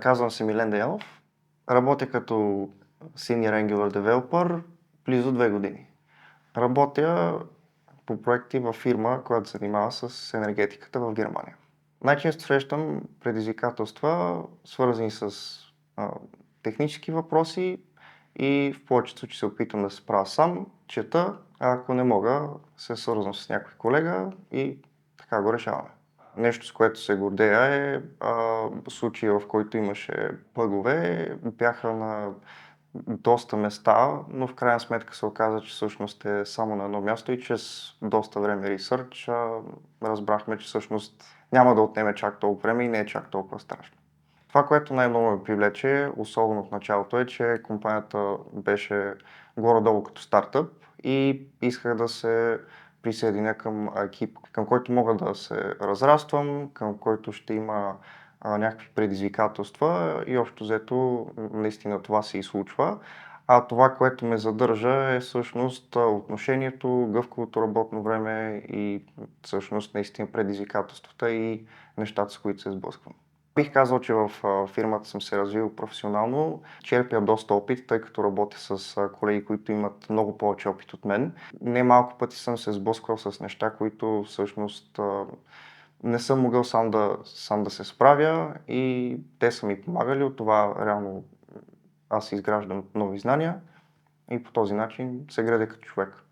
Казвам се Милен Деянов. Работя като Senior Angular Developer близо 2 години. Работя по проекти във фирма, която се занимава с енергетиката в Германия. Най-често срещам предизвикателства, свързани с а, технически въпроси и в повечето случаи се опитвам да се справя сам, чета, а ако не мога, се свързвам с някой колега и така го решаваме. Нещо, с което се гордея е случая, в който имаше бъгове, бяха на доста места, но в крайна сметка се оказа, че всъщност е само на едно място и чрез доста време ресърч разбрахме, че всъщност няма да отнеме чак толкова време и не е чак толкова страшно. Това, което най-много ме привлече, особено в началото, е, че компанията беше горе-долу като стартъп и исках да се присъединя към екип, към който мога да се разраствам, към който ще има някакви предизвикателства и общо взето наистина това се и случва. А това, което ме задържа е всъщност отношението, гъвкавото работно време и всъщност наистина предизвикателствата и нещата, с които се сблъсквам. Бих казал, че в фирмата съм се развил професионално, черпя доста опит, тъй като работя с колеги, които имат много повече опит от мен. Немалко пъти съм се сблъсквал с неща, които всъщност не съм могъл сам да се справя и те са ми помагали. От това реално аз изграждам нови знания и по този начин се градя като човек.